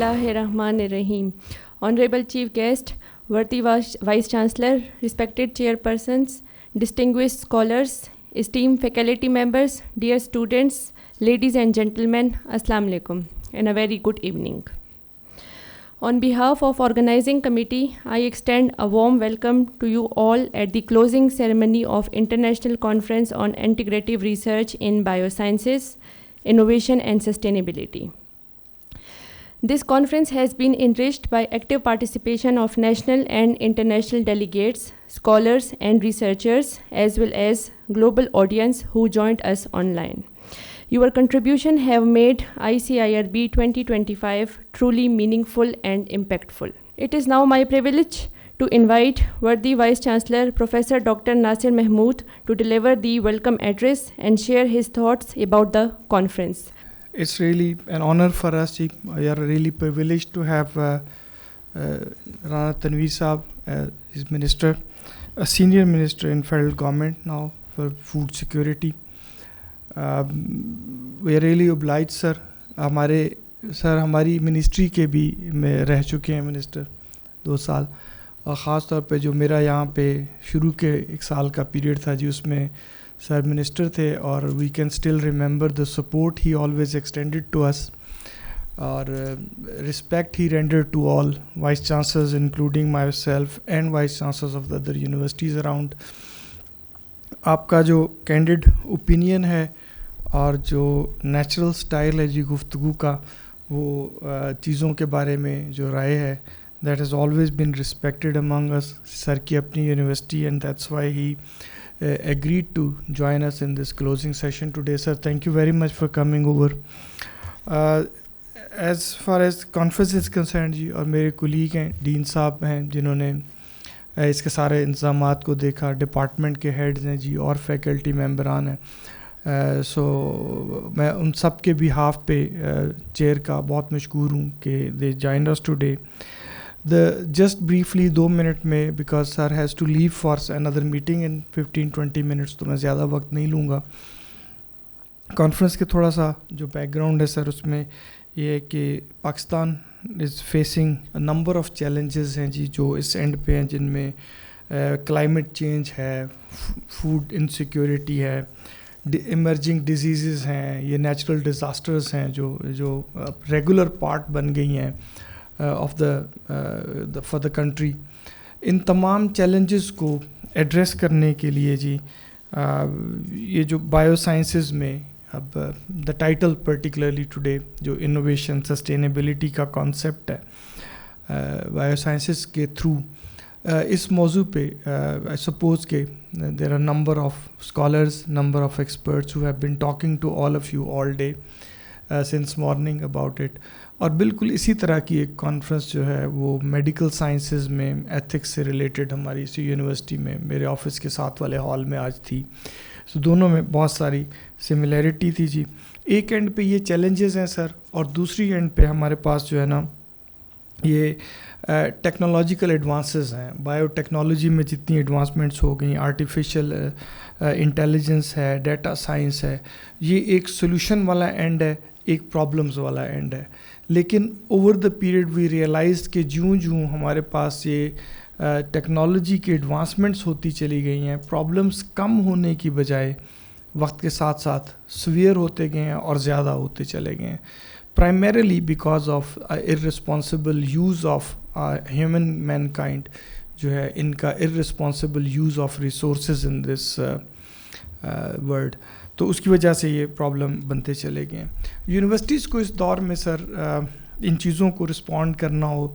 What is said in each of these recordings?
Bismillahirrahmanirrahim. Honorable Chief Guest, worthy Vice Chancellor, respected chairpersons, distinguished scholars, esteemed faculty members, dear students, ladies and gentlemen, Assalamu alaikum, and a very good evening. On behalf of organizing committee, I extend a warm welcome to you all at the closing ceremony of International Conference on Integrative Research in Biosciences, Innovation and Sustainability. This conference has been enriched by active participation of national and international delegates, scholars and researchers, as well as global audience who joined us online. Your contribution have made ICIRB 2025 truly meaningful and impactful. It is now my privilege to invite worthy Vice Chancellor Professor Dr. Nasir Mahmood to deliver the welcome address and share his thoughts about the conference. It's really an honor for us. We are really privileged to have Rana Tanveer Saab as minister, a senior minister in federal government now for food security. We are really obliged, sir. ہماری ministry کے بھی میں رہ چکے ہیں minister 2 سال, اور خاص طور پہ جو میرا یہاں پہ شروع کے 1 سال کا پیریڈ تھا جی, اس میں سر منسٹر تھے, اور we can still remember the support he always extended to us, اور respect he rendered to all vice chancellors including myself and vice chancellors of the other universities around. آپ کا جو candid opinion ہے اور جو natural style ہے جی گفتگو کا, وہ چیزوں کے بارے میں جو رائے ہے, that has always been respected among us. Sir کی اپنی university, and that's why he agreed to join us in this closing session today. Sir, thank you very much for coming over. As far as conference is concerned جی, اور میرے colleague ہیں ڈین صاحب ہیں جنہوں نے اس کے سارے انتظامات کو دیکھا, ڈپارٹمنٹ کے ہیڈز ہیں جی, اور فیکلٹی ممبران ہیں. سو میں ان سب کے بہاف پہ چیئر کا بہت مشکور ہوں کہ they joined us today. Just briefly 2 minute میں, because sir has to leave for another meeting in 15-20 minutes, تو میں زیادہ وقت نہیں لوں گا. کانفرنس کے تھوڑا سا جو بیک گراؤنڈ ہے سر, اس میں یہ ہے کہ Pakistan is facing a number of challenges ہیں جی, جو اس اینڈ پہ ہیں, جن میں کلائمیٹ چینج ہے, فوڈ انسیکیورٹی ہے, ایمرجنگ ڈیزیزز ہیں, یہ نیچرل ڈیزاسٹرز ہیں جو ریگولر پارٹ بن گئی ہیں of the for the country. ان تمام چیلنجز کو ایڈریس کرنے کے لیے جی, یہ جو بایو سائنسز میں اب دا ٹائٹل پرٹیکولرلی ٹوڈے جو انوویشن سسٹینیبلٹی کا کانسیپٹ ہے بایو سائنسز کے تھرو, اس موضوع پہ آئی سپوز کہ there are number of scholars, number of experts who have been talking to all of you all day since morning about it. اور بالکل اسی طرح کی ایک کانفرنس جو ہے وہ میڈیکل سائنسز میں ایتھکس سے ریلیٹڈ ہماری اسی یونیورسٹی میں میرے آفس کے ساتھ والے ہال میں آج تھی. سو دونوں میں بہت ساری سملیرٹی تھی جی. ایک اینڈ پہ یہ چیلنجز ہیں سر, اور دوسری اینڈ پہ ہمارے پاس جو ہے نا یہ ٹیکنالوجیکل ایڈوانسز ہیں. بایو ٹیکنالوجی میں جتنی ایڈوانسمنٹس ہو گئیں, آرٹیفیشیل انٹیلیجنس ہے, ڈیٹا سائنس ہے, یہ ایک سولوشن والا اینڈ ہے, ایک پرابلمز والا اینڈ ہے. لیکن over the period we realised کہ جوں ہمارے پاس یہ ٹیکنالوجی کی ایڈوانسمنٹس ہوتی چلی گئی ہیں, پرابلمس کم ہونے کی بجائے وقت کے ساتھ ساتھ سویئر ہوتے گئے ہیں اور زیادہ ہوتے چلے گئے ہیں, primarily because of irresponsible use of human mankind, جو ہے ان کا irresponsible use of resources in this world. تو اس کی وجہ سے یہ پرابلم بنتے چلے گئے ہیں. یونیورسٹیز کو اس دور میں سر ان چیزوں کو رسپونڈ کرنا ہو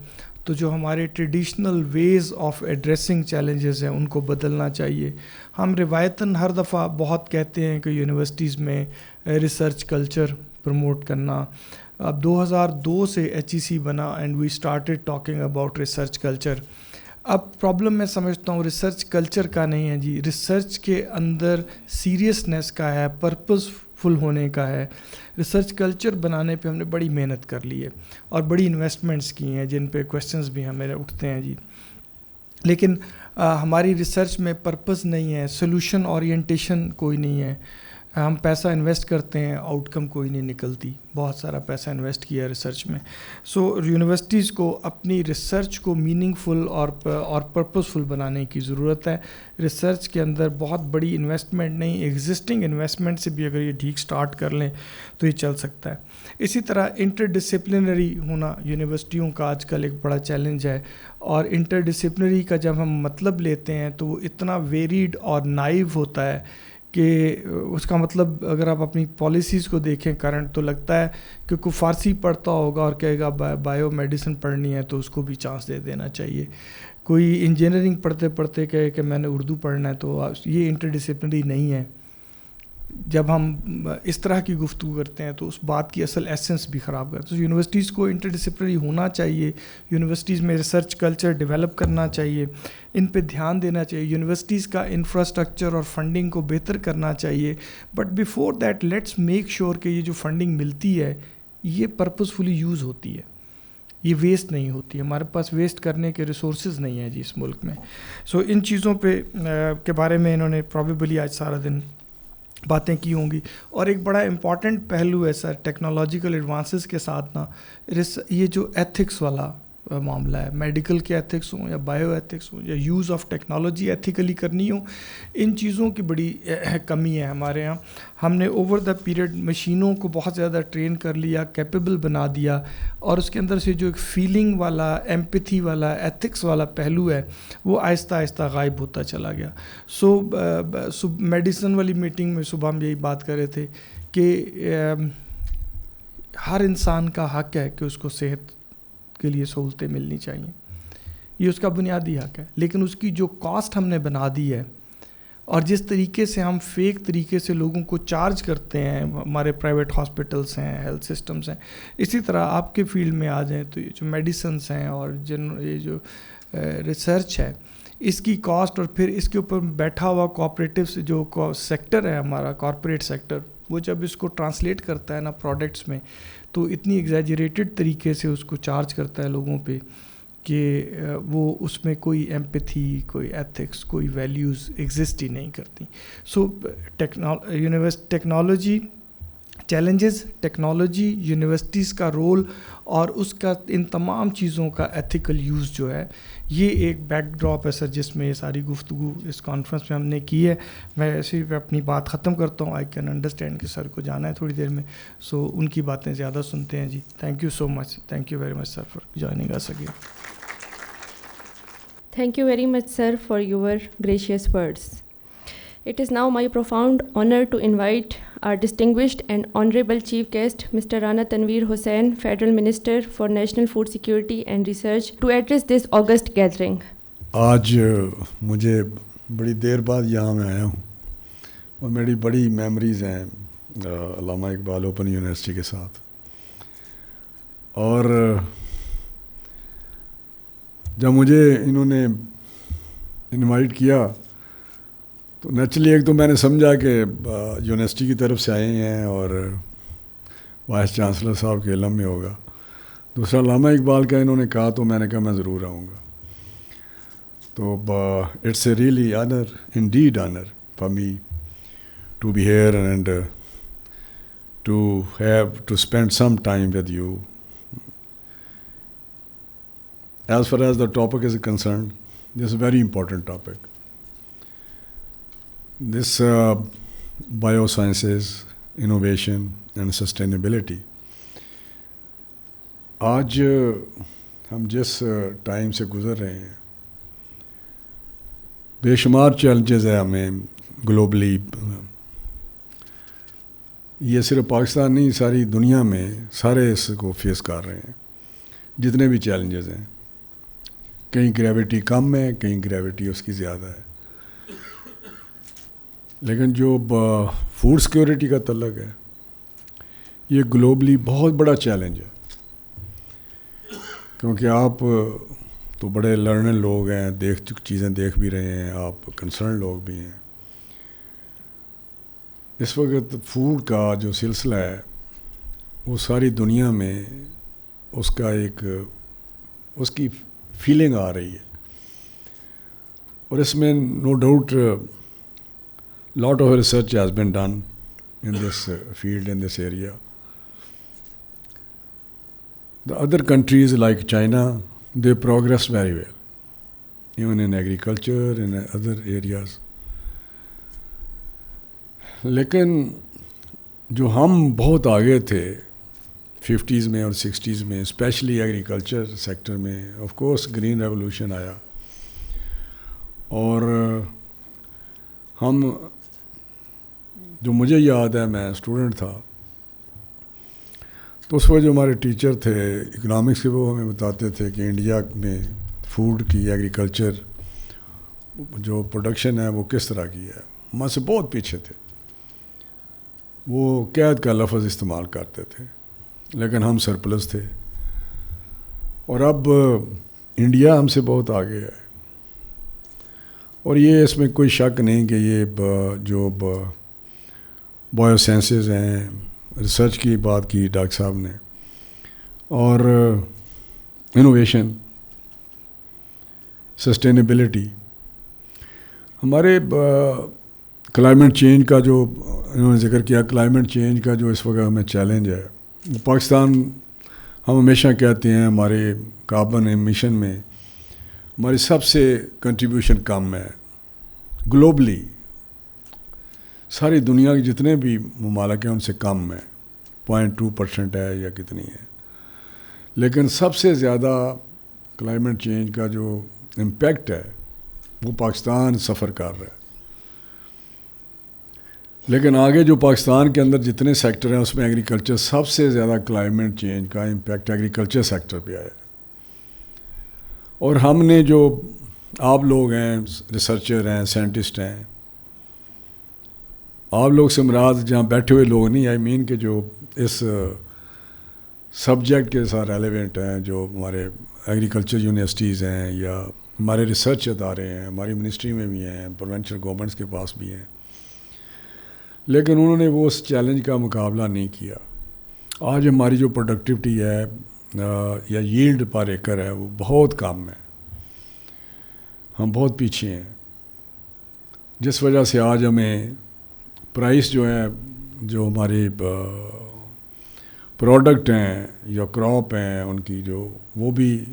تو جو ہمارے traditional ways of addressing challenges ہیں ان کو بدلنا چاہیے. ہم روایتاً ہر دفعہ بہت کہتے ہیں کہ یونیورسٹیز میں ریسرچ کلچر پروموٹ کرنا. اب 2002 سے HEC بنا and we started talking about research culture. اب پرابلم میں سمجھتا ہوں ریسرچ کلچر کا نہیں ہے جی, ریسرچ کے اندر سیریسنیس کا ہے, پرپز فل ہونے کا ہے. ریسرچ کلچر بنانے پہ ہم نے بڑی محنت کر لی ہے اور بڑی انویسٹمنٹس کی ہیں, جن پہ کویسچنز بھی ہمیں اٹھتے ہیں جی. لیکن ہماری ریسرچ میں پرپز نہیں ہے, سولوشن اورینٹیشن کوئی نہیں ہے. ہم پیسہ انویسٹ کرتے ہیں, آؤٹ کم کوئی نہیں نکلتی, بہت سارا پیسہ انویسٹ کیا ہے ریسرچ میں. سو یونیورسٹیز کو اپنی ریسرچ کو میننگ فل اور پرپزفل بنانے کی ضرورت ہے. ریسرچ کے اندر بہت بڑی انویسٹمنٹ نہیں, ایگزسٹنگ انویسٹمنٹ سے بھی اگر یہ ٹھیک سٹارٹ کر لیں تو یہ چل سکتا ہے. اسی طرح انٹر ڈسپلنری ہونا یونیورسٹیوں کا آج کل ایک بڑا چیلنج ہے, اور انٹر ڈسپلنری کا جب ہم مطلب لیتے ہیں تو وہ اتنا ویریڈ اور نائیو ہوتا ہے کہ اس کا مطلب اگر آپ اپنی پالیسیز کو دیکھیں کرنٹ, تو لگتا ہے کہ کوئی فارسی پڑھتا ہوگا اور کہے گا بایو میڈیسن پڑھنی ہے تو اس کو بھی چانس دے دینا چاہیے. کوئی انجینئرنگ پڑھتے پڑھتے کہے کہ میں نے اردو پڑھنا ہے, تو یہ انٹر ڈسپلنری نہیں ہے. جب ہم اس طرح کی گفتگو کرتے ہیں تو اس بات کی اصل ایسنس بھی خراب کرتے ہیں. تو یونیورسٹیز کو انٹر ڈسپلنری ہونا چاہیے, یونیورسٹیز میں ریسرچ کلچر ڈیولپ کرنا چاہیے, ان پہ دھیان دینا چاہیے, یونیورسٹیز کا انفراسٹرکچر اور فنڈنگ کو بہتر کرنا چاہیے. But before that let's make sure کہ یہ جو فنڈنگ ملتی ہے یہ پرپزفلی یوز ہوتی ہے, یہ ویسٹ نہیں ہوتی. ہمارے پاس ویسٹ کرنے کے ریسورسز نہیں ہیں جی اس ملک میں. سو ان چیزوں پہ کے بارے میں انہوں نے پرابیبلی آج سارا دن باتیں کی ہوں گی. اور ایک بڑا امپورٹنٹ پہلو ہے سر ٹیکنالوجیکل ایڈوانسز کے ساتھ نا, یہ جو ایتھکس والا معاملہ ہے, میڈیکل کے ایتھکس ہوں یا بایو ایتھکس ہوں یا یوز آف ٹیکنالوجی ایتھیکلی کرنی ہوں, ان چیزوں کی بڑی کمی ہے ہمارے یہاں. ہم نے اوور دا پیریڈ مشینوں کو بہت زیادہ ٹرین کر لیا, کیپیبل بنا دیا, اور اس کے اندر سے جو ایک فیلنگ والا, ایمپتھی والا, ایتھکس والا پہلو ہے وہ آہستہ آہستہ غائب ہوتا چلا گیا. سو میڈیسن والی میٹنگ میں صبح ہم یہی بات کر رہے تھے کہ ہر انسان کا حق ہے کہ اس کو صحت کے لیے سہولتیں ملنی چاہیے, یہ اس کا بنیادی حق ہے. لیکن اس کی جو کاسٹ ہم نے بنا دی ہے اور جس طریقے سے ہم فیک طریقے سے لوگوں کو چارج کرتے ہیں, ہمارے پرائیویٹ ہاسپٹلس ہیں, ہیلتھ سسٹمز ہیں, اسی طرح آپ کے فیلڈ میں آ جائیں تو یہ جو میڈیسنس ہیں اور یہ جو ریسرچ ہے اس کی کاسٹ, اور پھر اس کے اوپر بیٹھا ہوا کوآپریٹو جو سیکٹر ہے ہمارا کارپوریٹ سیکٹر, وہ جب اس کو ٹرانسلیٹ کرتا ہے نا پروڈکٹس میں تو اتنی ایگزیجریٹڈ طریقے سے اس کو چارج کرتا ہے لوگوں پہ کہ وہ اس میں کوئی ایمپتھی, کوئی ایتھکس, کوئی ویلیوز ایگزسٹ ہی نہیں کرتی. So technology challenges, technology, universities کا رول اور اس کا ان تمام چیزوں کا ایتھیکل یوز جو ہے, یہ ایک بیک ڈراپ ہے سر جس میں یہ ساری گفتگو اس کانفرنس میں ہم نے کی ہے. میں ایسے پہ اپنی بات ختم کرتا ہوں. آئی کین انڈرسٹینڈ کہ سر کو جانا ہے تھوڑی دیر میں, سو ان کی باتیں زیادہ سنتے ہیں جی. Thank you so much, thank you very much sir for joining us again. Thank you very much, sir, for your gracious words. It is now my profound honor to invite our distinguished and honorable chief guest, Mr. Rana Tanveer Hussain, Federal Minister for National Food Security and Research, to address this august gathering. آج مجھے بڑی دیر بعد یہاں میں آیا ہوں اور میری بڑی میموریز ہیں علامہ اقبال اوپن یونیورسٹی کے ساتھ. اور جب مجھے انہوں نے انوائٹ کیا تو نیچرلی ایک تو میں نے سمجھا کہ یونیورسٹی کی طرف سے آئے ہیں اور وائس چانسلر صاحب کے علم میں ہوگا. دوسرا علامہ اقبال کا انہوں نے کہا تو میں نے کہا میں ضرور آؤں گا. تو it's a really honour, indeed honour for me to be here and to have to spend some time with you. As far as the topic is concerned, this is a very important topic. This biosciences, innovation and sustainability. آج ہم جس time سے گزر رہے ہیں بے شمار challenges ہیں ہمیں گلوبلی. یہ صرف پاکستان نہیں, ساری دنیا میں سارے اس کو فیس کر رہے ہیں جتنے بھی چیلنجز ہیں. کہیں گریویٹی کم ہے, کہیں گریویٹی اس کی زیادہ ہے. لیکن جو فوڈ سیکورٹی کا تعلق ہے یہ گلوبلی بہت بڑا چیلنج ہے, کیونکہ آپ تو بڑے لرنڈ لوگ ہیں, چیزیں دیکھ بھی رہے ہیں, آپ کنسرن لوگ بھی ہیں. اس وقت فوڈ کا جو سلسلہ ہے وہ ساری دنیا میں اس کا ایک اس کی فیلنگ آ رہی ہے. اور اس میں no doubt lot of research has been done in this field, in this area. The other countries like China, they progress very well, even in agriculture, in other areas. لیکن جو ہم بہت آگے تھے 50s میں اور 60s میں، especially agriculture sector میں، آف کورس گرین ریولوشن آیا، اور ہم، جو مجھے یاد ہے، میں اسٹوڈنٹ تھا تو اس وقت جو ہمارے ٹیچر تھے اکنامکس کے، وہ ہمیں بتاتے تھے کہ انڈیا میں فوڈ کی، ایگریکلچر جو پروڈکشن ہے وہ کس طرح کی ہے. ہم سے بہت پیچھے تھے. وہ قید کا لفظ استعمال کرتے تھے، لیکن ہم سرپلس تھے. اور اب انڈیا ہم سے بہت آگے ہے، اور یہ اس میں کوئی شک نہیں کہ یہ جو بایو سائنسز ہیں، ریسرچ کی بات کی ڈاکٹر صاحب نے، اور انوویشن، سسٹینیبلٹی، ہمارے کلائمیٹ چینج کا جو انہوں نے ذکر کیا، کلائمیٹ چینج کا جو اس وقت ہمیں چیلنج ہے، پاکستان، ہم ہمیشہ کہتے ہیں ہمارے کاربن ایمیشن میں ہماری سب سے کنٹریبیوشن کم ہے گلوبلی. ساری دنیا کے جتنے بھی ممالک ہیں ان سے کم ہے، 0.2% ہے یا کتنی ہے. لیکن سب سے زیادہ کلائمیٹ چینج کا جو امپیکٹ ہے وہ پاکستان سفر کر رہا ہے. لیکن آگے جو پاکستان کے اندر جتنے سیکٹر ہیں اس میں ایگریکلچر، سب سے زیادہ کلائمیٹ چینج کا امپیکٹ ایگریکلچر سیکٹر پہ آیا ہے. اور ہم نے جو، آپ لوگ ہیں ریسرچر ہیں، سائنٹسٹ ہیں، آپ لوگ سے مراد جہاں بیٹھے ہوئے لوگ نہیں، آئی مین کہ جو اس سبجیکٹ کے ساتھ ریلیونٹ ہیں، جو ہمارے ایگریکلچر یونیورسٹیز ہیں یا ہمارے ریسرچ ادارے ہیں، ہماری منسٹری میں بھی ہیں، پروونشل گورنمنٹس کے پاس بھی ہیں. لیکن انہوں نے وہ اس چیلنج کا مقابلہ نہیں کیا. آج ہماری جو پروڈکٹیوٹی ہے یا ییلڈ پر ایکر ہے وہ بہت کم ہے، ہم بہت پیچھے ہیں، جس وجہ سے آج ہمیں پرائس جو ہے، جو ہماری پروڈکٹ ہیں یا کراپ ہیں ان کی، جو وہ بھی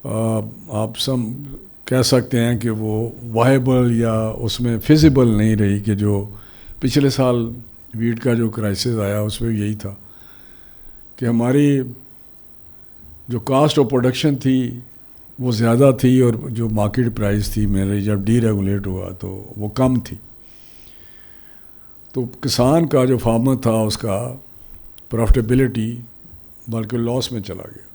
آپ کہہ سکتے ہیں کہ وہ وائبل یا اس میں فیزیبل نہیں رہی. کہ جو پچھلے سال ویٹ کا جو کرائسس آیا اس میں یہی تھا کہ ہماری جو کاسٹ آف پروڈکشن تھی وہ زیادہ تھی، اور جو مارکیٹ پرائس تھی میرے جب ڈی ریگولیٹ ہوا تو وہ کم تھی. تو کسان کا جو فارمر تھا اس کا پروفٹیبلٹی بلکہ لاس میں چلا گیا.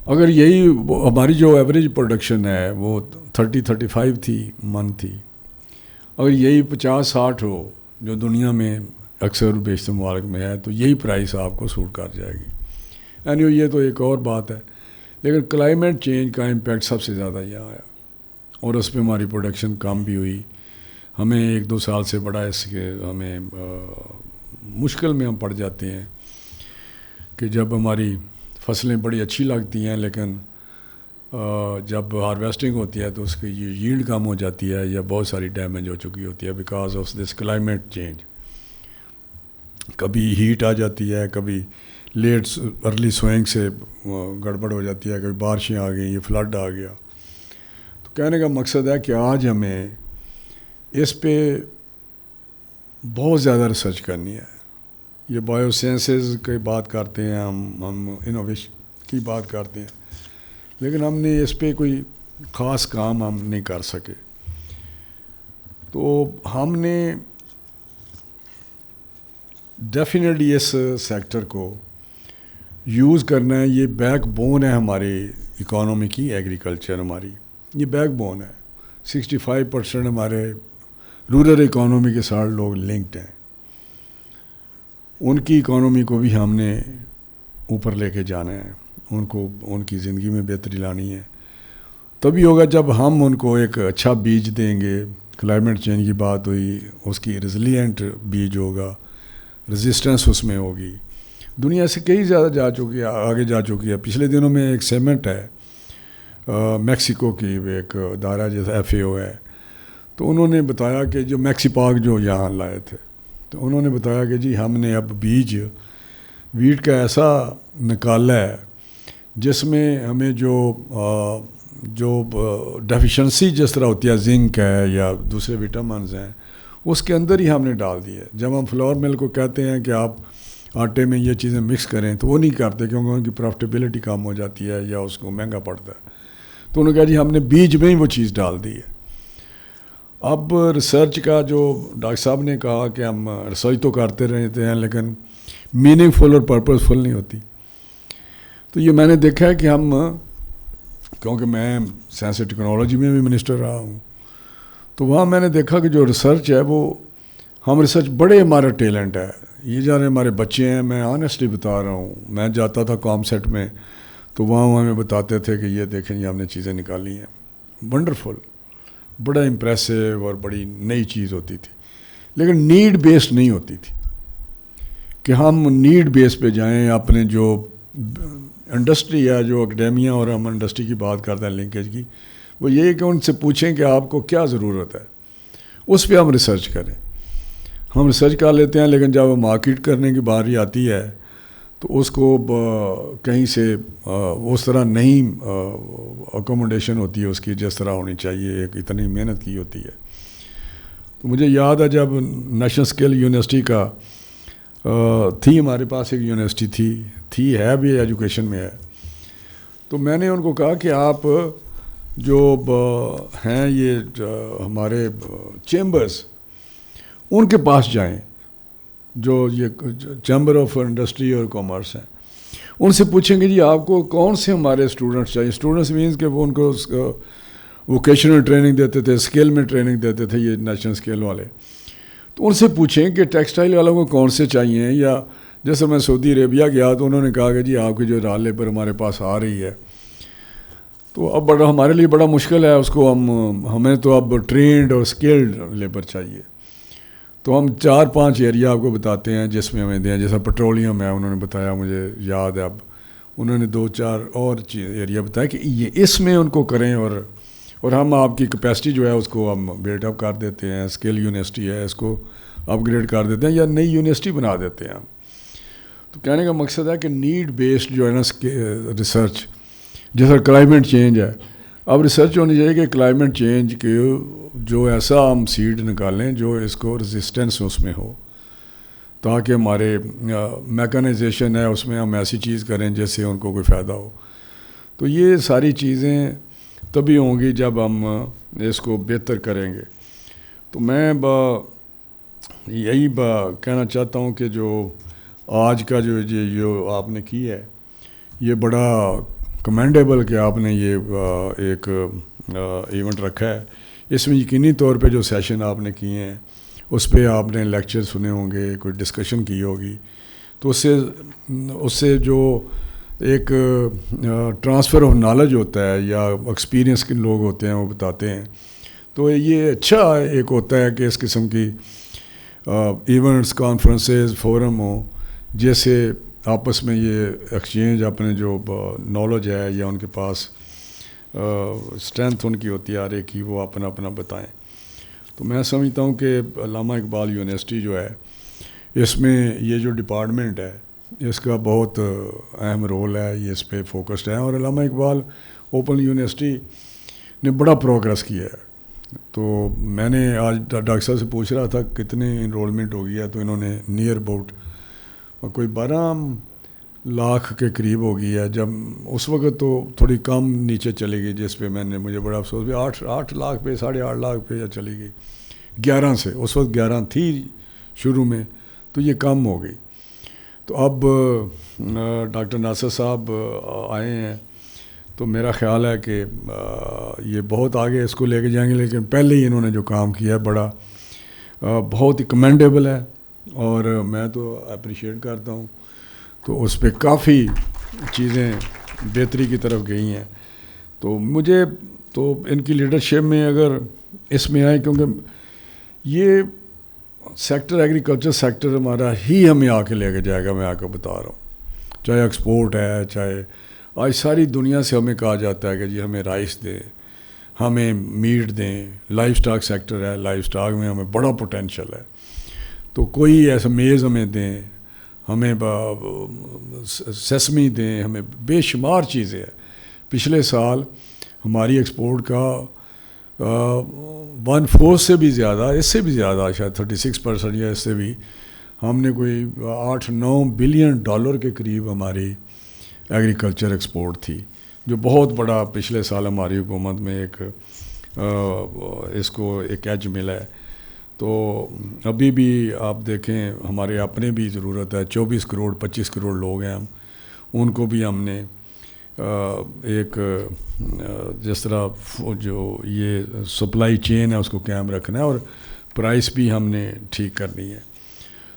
اگر یہی ہماری جو ایوریج پروڈکشن ہے وہ 30-35 تھی من تھی، اگر یہی 50-60 ہو جو دنیا میں اکثر بیشتر ممالک میں ہے، تو یہی پرائس آپ کو سوٹ کر جائے گی. یعنی یہ تو ایک اور بات ہے. لیکن کلائمیٹ چینج کا امپیکٹ سب سے زیادہ یہاں آیا، اور اس پہ ہماری پروڈکشن کم بھی ہوئی. ہمیں 1-2 سال سے بڑا اس کے ہمیں مشکل میں ہم پڑ جاتے ہیں کہ جب ہماری فصلیں بڑی اچھی لگتی ہیں، لیکن جب ہارویسٹنگ ہوتی ہے تو اس کی ییلڈ کم ہو جاتی ہے یا بہت ساری ڈیمیج ہو چکی ہوتی ہے because of this climate change. کبھی ہیٹ آ جاتی ہے، کبھی لیٹ ارلی سوئنگ سے گڑبڑ ہو جاتی ہے، کبھی بارشیں آ گئیں، یہ فلڈ آ گیا. تو کہنے کا مقصد ہے کہ آج ہمیں اس پہ بہت زیادہ ریسرچ کرنی ہے. یہ بایو سائنسز کی بات کرتے ہیں ہم انوویشن کی بات کرتے ہیں، لیکن ہم نے اس پہ کوئی خاص کام ہم نہیں کر سکے. تو ہم نے ڈیفینیٹلی اس سیکٹر کو یوز کرنا ہے. یہ بیک بون ہے ہماری اکانومی کی، ایگریکلچر ہماری یہ بیک بون ہے. 65% ہمارے رورل اکانومی کے ساتھ لوگ لنکڈ ہیں. ان کی اکانومی کو بھی ہم نے اوپر لے کے جانا ہے، ان کی زندگی میں بہتری لانی ہے. تبھی ہوگا جب ہم ان کو ایک اچھا بیج دیں گے. کلائمیٹ چینج کی بات ہوئی، اس کی ریزیلینٹ بیج ہوگا، ریزسٹنس اس میں ہوگی. دنیا سے کئی زیادہ آگے جا چکی ہے. پچھلے دنوں میں ایک سیمنٹ ہے میکسیکو کی، ایک ادارہ جیسا FAO ہے، تو انہوں نے بتایا کہ جو میکسی پاک جو یہاں لائے تھے، تو انہوں نے بتایا کہ جی ہم نے اب بیج ویٹ کا ایسا نکالا ہے جس میں ہمیں جو ڈیفیشنسی جس طرح ہوتی ہے، زنک ہے یا دوسرے وٹامنز ہیں، اس کے اندر ہی ہم نے ڈال دی ہے. جب ہم فلاور مل کو کہتے ہیں کہ آپ آٹے میں یہ چیزیں مکس کریں تو وہ نہیں کرتے کیونکہ ان کی پروفٹیبلٹی کم ہو جاتی ہے یا اس کو مہنگا پڑتا ہے. تو انہوں نے کہا جی ہم نے بیج میں ہی وہ چیز ڈال دی ہے. اب ریسرچ کا جو ڈاکٹر صاحب نے کہا کہ ہم ریسرچ تو کرتے رہتے ہیں لیکن میننگ فل اور پرپز فل نہیں ہوتی. تو یہ میں نے دیکھا ہے کہ ہم، کیونکہ میں سائنس اینڈ ٹیکنالوجی میں بھی منسٹر رہا ہوں، تو وہاں میں نے دیکھا کہ جو ریسرچ ہے وہ ہم ریسرچ بڑے ہمارا ٹیلنٹ ہے. یہ جانے ہمارے بچے ہیں، میں آنیسٹلی بتا رہا ہوں، میں جاتا تھا کام سیٹ میں تو وہاں ہمیں بتاتے تھے کہ یہ دیکھیں یہ ہم نے چیزیں نکالی ہیں، ونڈرفل، بڑا امپریسو اور بڑی نئی چیز ہوتی تھی. لیکن نیڈ بیسڈ نہیں ہوتی تھی کہ ہم نیڈ بیس پہ جائیں. اپنے جو انڈسٹری ہے، جو اکیڈیمیا اور ہم انڈسٹری کی بات کرتے ہیں لنکیج کی، وہ یہ ہے کہ ان سے پوچھیں کہ آپ کو کیا ضرورت ہے، اس پہ ہم ریسرچ کریں. ہم ریسرچ کر لیتے ہیں لیکن جب مارکیٹ کرنے کی باری آتی ہے تو اس کو کہیں سے اس طرح نہیں اکوموڈیشن ہوتی ہے اس کی جس طرح ہونی چاہیے، ایک اتنی محنت کی ہوتی ہے. تو مجھے یاد ہے جب نیشنل اسکل یونیورسٹی کا تھی، ہمارے پاس ایک یونیورسٹی تھی ہے بھی ایجوکیشن میں ہے، تو میں نے ان کو کہا کہ آپ جو ہیں یہ ہمارے چیمبرز، ان کے پاس جائیں جو یہ چیمبر آف انڈسٹری اور کامرس ہیں، ان سے پوچھیں گے جی آپ کو کون سے ہمارے اسٹوڈنٹس چاہیے. اسٹوڈنٹس مینس کہ وہ ان کو ووکیشنل ٹریننگ دیتے تھے، اسکل میں ٹریننگ دیتے تھے یہ نیشنل اسکل والے. تو ان سے پوچھیں کہ ٹیکسٹائل والوں کو کون سے چاہیے. یا جیسے میں سعودی عربیہ گیا تو انہوں نے کہا کہ جی آپ کی جو را لیبر ہمارے پاس آ رہی ہے، تو اب ہمارے لیے بڑا مشکل ہے اس کو، ہمیں تو اب ٹرینڈ اور اسکلڈ لیبر چاہیے. تو ہم 4-5 ایریا آپ کو بتاتے ہیں جس میں ہمیں دیں، جیسا پٹرولیم ہے انہوں نے بتایا، مجھے یاد ہے اب انہوں نے 2-4 اور ایریا بتایا کہ یہ اس میں ان کو کریں، اور ہم آپ کی کیپیسٹی جو ہے اس کو ہم بلڈ اپ کر دیتے ہیں. اسکل یونیورسٹی ہے، اس کو اپ گریڈ کر دیتے ہیں یا نئی یونیورسٹی بنا دیتے ہیں ہم. تو کہنے کا مقصد ہے کہ نیڈ بیسڈ جو ہے نا ریسرچ، جیسا کلائمیٹ چینج ہے، اب ریسرچ ہونی چاہیے کہ کلائمیٹ چینج کے جو ایسا ہم سیڈ نکالیں جو اس کو ریزسٹنس اس میں ہو، تاکہ ہمارے میکانائزیشن ہے اس میں ہم ایسی چیز کریں جس سے ان کو کوئی فائدہ ہو. تو یہ ساری چیزیں تبھی ہوں گی جب ہم اس کو بہتر کریں گے. تو میں یہی کہنا چاہتا ہوں کہ جو آج کا جو آپ نے کی ہے یہ بڑا کمینڈیبل کہ آپ نے یہ ایک ایونٹ رکھا ہے. اس میں یقینی طور پہ جو سیشن آپ نے کیے ہیں اس پہ آپ نے لیکچر سنے ہوں گے، کوئی ڈسکشن کی ہوگی، تو اس سے جو ایک ٹرانسفر آف نالج ہوتا ہے یا ایکسپیرینس کے لوگ ہوتے ہیں وہ بتاتے ہیں. تو یہ اچھا ایک ہوتا ہے کہ اس قسم کی ایونٹس، کانفرنسز، فورم ہوں جیسے آپس میں یہ ایکسچینج اپنے جو نالج ہے یا ان کے پاس اسٹرینتھ ان کی ہوتی ہے ہر ایک کی، وہ اپنا اپنا بتائیں. تو میں سمجھتا ہوں کہ علامہ اقبال یونیورسٹی جو ہے اس میں یہ جو ڈپارٹمنٹ ہے اس کا بہت اہم رول ہے، یہ اس پہ فوکسڈ ہے. اور علامہ اقبال اوپن یونیورسٹی نے بڑا پروگرس کیا ہے. تو میں نے آج ڈاکٹر صاحب سے پوچھ رہا تھا کتنے انرولمنٹ ہو گیا، تو انہوں نے نیئر اباؤٹ کوئی 12 لاکھ کے قریب ہو گئی ہے. جب اس وقت تو تھوڑی کم نیچے چلی گئی، جس پہ مجھے بڑا افسوس بھی 8 لاکھ پہ 8.5 لاکھ پہ چلی گئی 11 سے. اس وقت 11 تھی شروع میں، تو یہ کم ہو گئی. تو اب ڈاکٹر ناصر صاحب آئے ہیں تو میرا خیال ہے کہ یہ بہت آگے اس کو لے کے جائیں گے. لیکن پہلے ہی انہوں نے جو کام کیا ہے بڑا بہت ہی کمینڈیبل ہے اور میں تو اپریشیٹ کرتا ہوں. تو اس پہ کافی چیزیں بہتری کی طرف گئی ہیں. تو مجھے تو ان کی لیڈرشپ میں اگر اس میں آئے، کیونکہ یہ سیکٹر ایگریکلچر سیکٹر ہمارا ہی ہمیں آ کے لے کے جائے گا. میں آ کے بتا رہا ہوں، چاہے ایکسپورٹ ہے، چاہے آج ساری دنیا سے ہمیں کہا جاتا ہے کہ جی ہمیں رائس دیں، ہمیں میٹ دیں. لائف سٹاک سیکٹر ہے, لائف سٹاک میں ہمیں بڑا پوٹینشیل ہے, تو کوئی ایسا میز ہمیں دیں, ہمیں سیسمی دیں, ہمیں بے شمار چیزیں ہیں. پچھلے سال ہماری ایکسپورٹ کا 1/4 سے بھی زیادہ, اس سے بھی زیادہ شاید 36% یا اس سے بھی, ہم نے کوئی 8-9 بلین ڈالر کے قریب ہماری ایگریکلچر ایکسپورٹ تھی, جو بہت بڑا پچھلے سال ہماری حکومت میں ایک اس کو ایک ایج ملا ہے. تو ابھی بھی آپ دیکھیں ہمارے اپنے بھی ضرورت ہے, 24 کروڑ 25 کروڑ لوگ ہیں ہم, ان کو بھی ہم نے ایک جس طرح جو یہ سپلائی چین ہے اس کو قائم رکھنا ہے, اور پرائس بھی ہم نے ٹھیک کرنی ہے.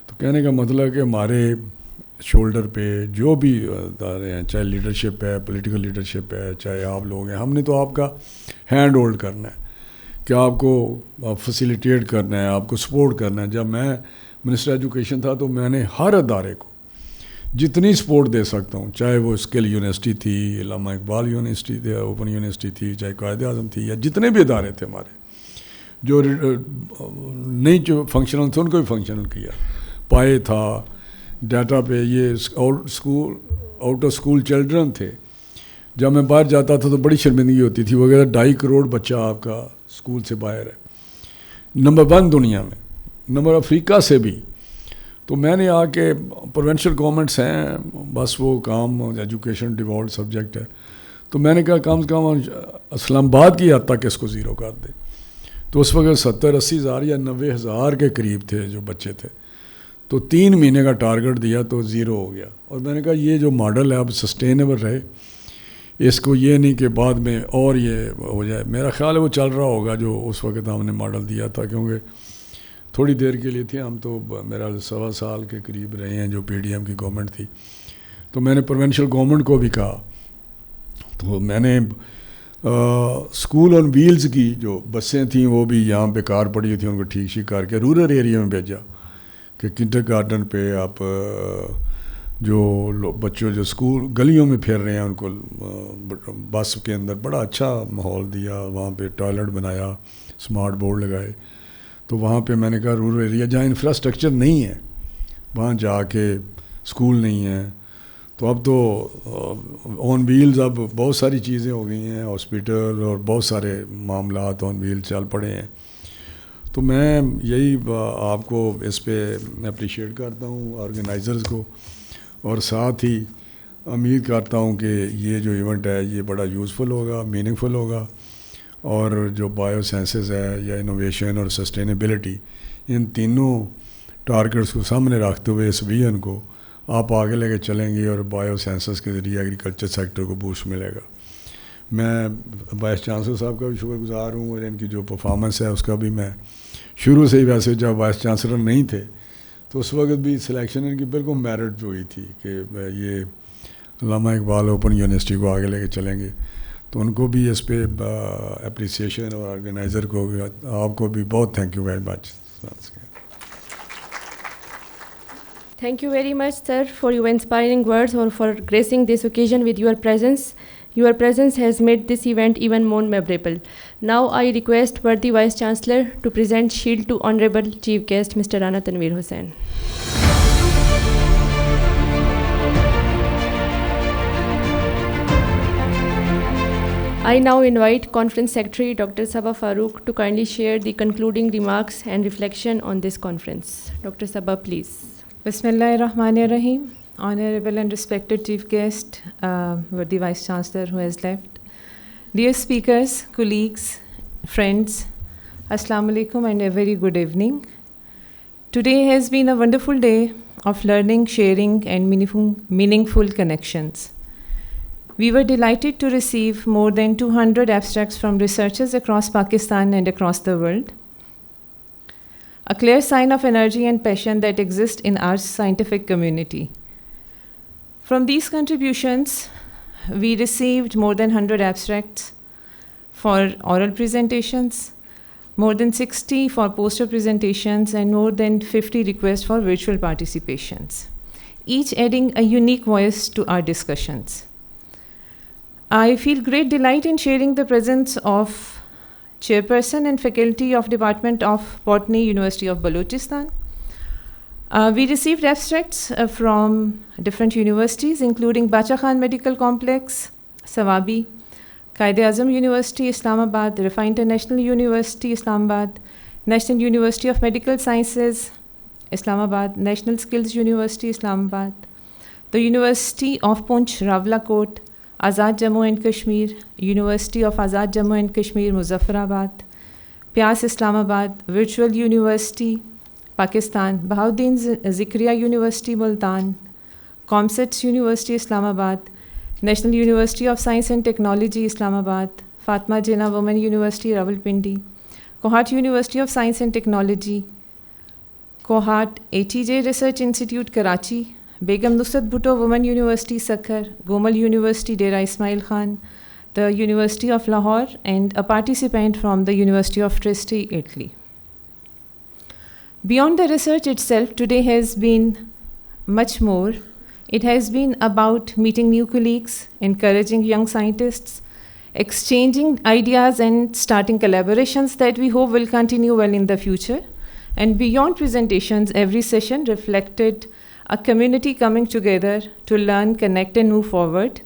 تو کہنے کا مطلب ہے کہ ہمارے شولڈر پہ جو بھی ادارے ہیں, چاہے لیڈرشپ ہے, پولیٹیکل لیڈرشپ ہے, چاہے آپ لوگ ہیں, ہم نے تو آپ کا ہینڈ ہولڈ کرنا ہے, کہ آپ کو فیسیلیٹیٹ کرنا ہے, آپ کو سپورٹ کرنا ہے. جب میں منسٹر ایجوکیشن تھا تو میں نے ہر ادارے کو جتنی سپورٹ دے سکتا ہوں, چاہے وہ اسکل یونیورسٹی تھی, علامہ اقبال یونیورسٹی تھی, اوپن یونیورسٹی تھی, چاہے قائد اعظم تھی, یا جتنے بھی ادارے تھے ہمارے جو نہیں جو فنکشنل تھے ان کو بھی فنکشنل کیا. پائے تھا ڈیٹا پہ, یہ آؤٹ آف اسکول چلڈرن تھے. جب میں باہر جاتا تھا تو بڑی شرمندگی ہوتی تھی, وغیرہ 2.5 کروڑ بچہ آپ کا اسکول سے باہر ہے, نمبر 1 دنیا میں, نمبر افریقہ سے بھی. تو میں نے آ کے پروونشل گورنمنٹس ہیں, بس وہ کام ایجوکیشن ڈیوالوڈ سبجیکٹ ہے, تو میں نے کہا کم سے کم اسلام آباد کی حد تک اس کو زیرو کر دے. تو اس وقت 70-80 ہزار یا 90 ہزار کے قریب تھے جو بچے تھے. تو 3 مہینے کا ٹارگٹ دیا تو زیرو ہو گیا. اور میں نے کہا یہ جو ماڈل ہے اب سسٹینیبل رہے, اس کو یہ نہیں کہ بعد میں اور یہ ہو جائے. میرا خیال ہے وہ چل رہا ہوگا جو اس وقت ہم نے ماڈل دیا تھا, کیونکہ تھوڑی دیر کے لیے تھی ہم, تو میرا 1.25 سال کے قریب رہے ہیں جو پی ڈی ایم کی گورنمنٹ تھی. تو میں نے پروونشل گورنمنٹ کو بھی کہا, تو میں نے اسکول آن ویلز کی جو بسیں تھیں وہ بھی یہاں پہ کار پڑی تھیں, ان کو ٹھیک کر کے رورل ایریا میں بھیجا, کہ کنڈر گارڈن پہ آپ جو بچوں جو اسکول گلیوں میں پھر رہے ہیں ان کو بس کے اندر بڑا اچھا ماحول دیا, وہاں پہ ٹوائلٹ بنایا, اسمارٹ بورڈ لگائے. تو وہاں پہ میں نے کہا رورل ایریا جہاں انفراسٹرکچر نہیں ہے وہاں جا کے اسکول نہیں ہے, تو اب تو آن ویلز اب بہت ساری چیزیں ہو گئی ہیں, ہاسپٹل اور بہت سارے معاملات آن ویل چل پڑے ہیں. تو میں یہی آپ کو اس پہ اپریشیٹ کرتا ہوں آرگنائزرز کو, اور ساتھ ہی امید کرتا ہوں کہ یہ جو ایونٹ ہے یہ بڑا یوزفل ہوگا, میننگ فل ہوگا, اور جو بایو سائنسز ہے یا انوویشن اور سسٹینیبلٹی, ان تینوں ٹارگٹس کو سامنے رکھتے ہوئے اس ویژن کو آپ آگے لے کے چلیں گے, اور بایو سائنسز کے ذریعے ایگریکلچر سیکٹر کو بوسٹ ملے گا. میں وائس چانسلر صاحب کا بھی شکر گزار ہوں, اور ان کی جو پرفارمنس ہے اس کا بھی. میں شروع سے ہی ویسے جب وائس چانسلر نہیں تھے تو اس وقت بھی سلیکشن ان کی بالکل میرٹ پہ ہوئی تھی کہ یہ علامہ اقبال اوپن یونیورسٹی کو آگے لے کے چلیں گے. تو ان کو بھی اس پہ اپریسیشن, اور آرگنائزر کو بھی, آپ کو بھی بہت thank you very much. Thank you very much, sir, for your inspiring words or for gracing this occasion with your presence. Your presence has made this event even more memorable. Now I request worthy Vice Chancellor to present shield to Honorable Chief Guest, Mr. Rana Tanveer Hussain. I now invite Conference Secretary Dr. Sabah Farooq to kindly share the concluding remarks and reflection on this conference. Dr. Sabah, please. Bismillahirrahmanirrahim. Honorable and respected Chief Guest, worthy Vice Chancellor who has left, dear speakers, colleagues, friends, Assalamu alaikum and a very good evening. Today has been a wonderful day of learning, sharing and meaningful connections. We were delighted to receive more than 200 abstracts from researchers across Pakistan and across the world. A clear sign of energy and passion that exists in our scientific community. From these contributions, we received more than 100 abstracts for oral presentations, more than 60 for poster presentations, and more than 50 requests for virtual participations, each adding a unique voice to our discussions. I feel great delight in sharing the presence of Chairperson and Faculty of Department of Botany, University of Balochistan. We received abstracts from different universities, including Bacha Khan Medical Complex, Sawabi, Quaid-e-Azam University, Islamabad, Rifa International University, Islamabad, National University of Medical Sciences, Islamabad, National Skills University, Islamabad, the University of Poonch, Rawalakot, Azad Jammu and Kashmir, University of Azad Jammu and Kashmir, Muzaffarabad, Pyas Islamabad, Virtual University, Pakistan, Bahauddin Zikriya University, Multan, Comsets University, Islamabad, National University of Science and Technology, Islamabad, Fatma Jinnah Women University, Rawalpindi, Kohat University of Science and Technology, Kohat HEJ Research Institute, Karachi, Begum Nusrat Bhutto Women University, Sakhar, Gomal University, Dera Ismail Khan, the University of Lahore, and a participant from the University of Trieste, Italy. Beyond the research itself, today has been much more. It has been about meeting new colleagues, encouraging young scientists, exchanging ideas and starting collaborations that we hope will continue well in the future. And beyond presentations, every session reflected a community coming together to learn, connect, and move forward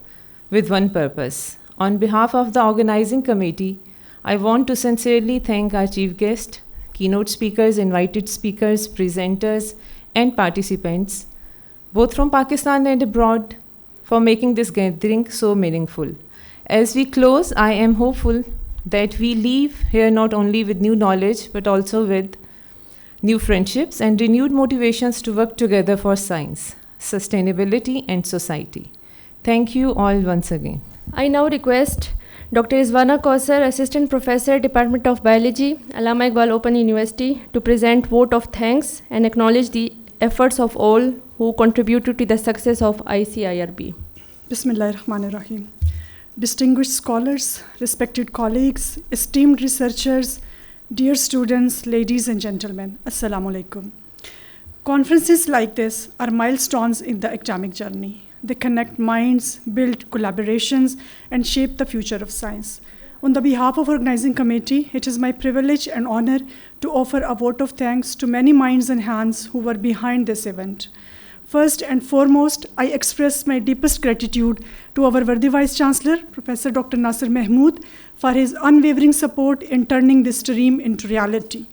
with one purpose. On behalf of the organizing committee, I want to sincerely thank our chief guest, keynote speakers, invited speakers, presenters, and participants, both from Pakistan and abroad, for making this gathering so meaningful. As we close, I am hopeful that we leave here not only with new knowledge, but also with new friendships and renewed motivations to work together for science, sustainability, and society. Thank you all once again. I now request Dr. Izwana Kausar, Assistant Professor, Department of Biology, Allama Iqbal Open University, to present vote of thanks and acknowledge the efforts of all who contributed to the success of ICIRB. Bismillahirrahmanirrahim. Distinguished scholars, respected colleagues, esteemed researchers, dear students, ladies and gentlemen, Assalamu alaikum. Conferences like this are milestones in the academic journey. They connect minds, build collaborations, and shape the future of science. On the behalf of organizing committee, it is my privilege and honor to offer a vote of thanks to many minds and hands who were behind this event. First and foremost, I express my deepest gratitude to our worthy Vice Chancellor, Professor Dr. Nasir Mahmood, for his unwavering support in turning this dream into reality.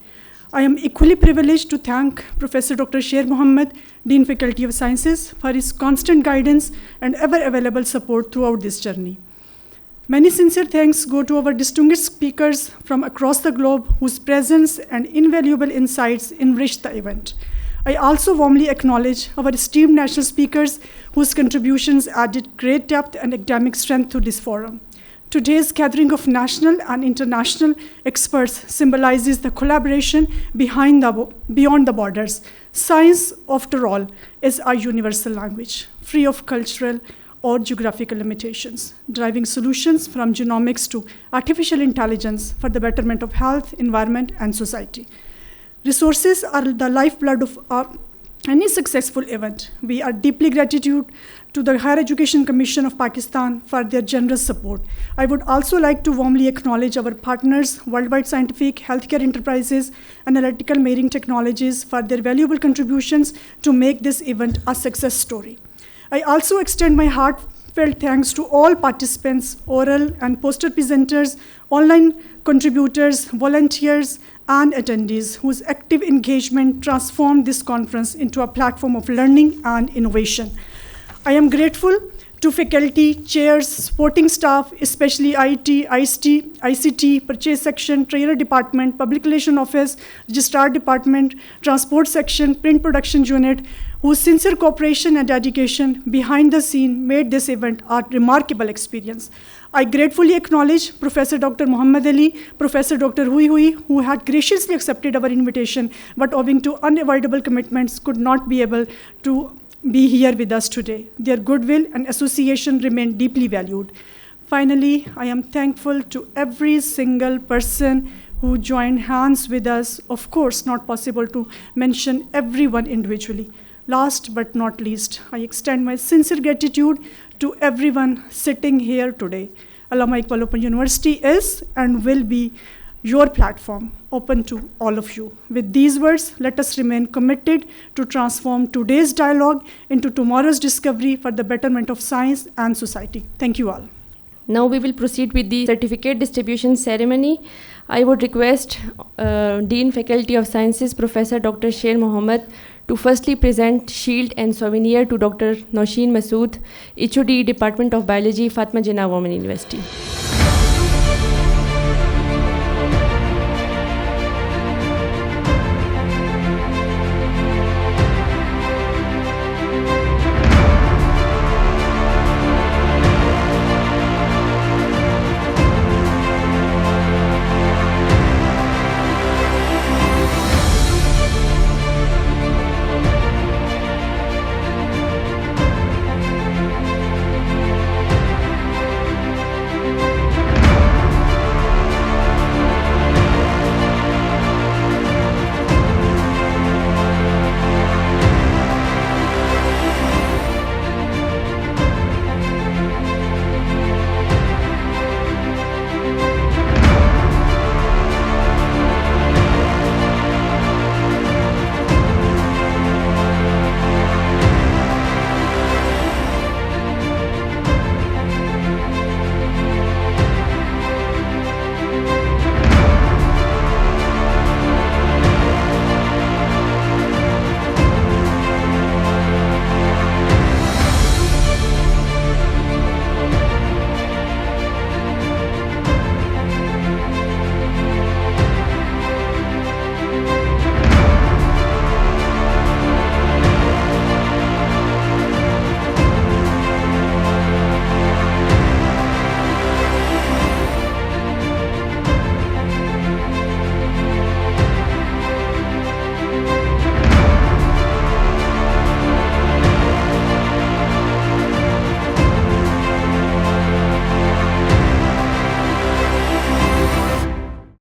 I am equally privileged to thank Professor Dr. Sher Mohammed, Dean Faculty of Sciences, for his constant guidance and ever-available support throughout this journey. Many sincere thanks go to our distinguished speakers from across the globe whose presence and invaluable insights enriched the event. I also warmly acknowledge our esteemed national speakers whose contributions added great depth and academic strength to this forum. Today's gathering of national and international experts symbolizes the collaboration beyond the borders. Science, after all, is a universal language, free of cultural or geographical limitations, driving solutions from genomics to artificial intelligence for the betterment of health, environment, and society. Resources are the lifeblood of any successful event. We are deeply grateful to the Higher Education Commission of Pakistan for their generous support. I would also like to warmly acknowledge our partners, Worldwide Scientific, Healthcare Enterprises, Analytical Marine Technologies, for their valuable contributions to make this event a success story. I also extend my heartfelt thanks to all participants, oral and poster presenters, online contributors, volunteers, and attendees whose active engagement transformed this conference into a platform of learning and innovation. I am grateful to faculty, chairs, supporting staff, especially IT, ICT, Purchase Section, Trainer Department, Public Relations Office, Registrar Department, Transport Section, Print Production Unit, whose sincere cooperation and dedication behind the scene made this event a remarkable experience. I gratefully acknowledge Professor Dr. Muhammad Ali, Professor Dr. Hui, who had graciously accepted our invitation, but owing to unavoidable commitments could not be able to be here with us today. Their goodwill and association remain deeply valued. Finally, I am thankful to every single person who joined hands with us. Of course, not possible to mention everyone individually. Last but not least, I extend my sincere gratitude to everyone sitting here today. Allama Iqbal Open University is and will be your platform, open to all of you. With these words, let us remain committed to transform today's dialogue into tomorrow's discovery for the betterment of science and society. Thank you all. Now we will proceed with the certificate distribution ceremony. I would request Dean Faculty of Sciences, Professor Dr. Sher Mohammad, to firstly present shield and souvenir to Dr. Nausheen Masood, HOD, Department of Biology, Fatima Jinnah Women University.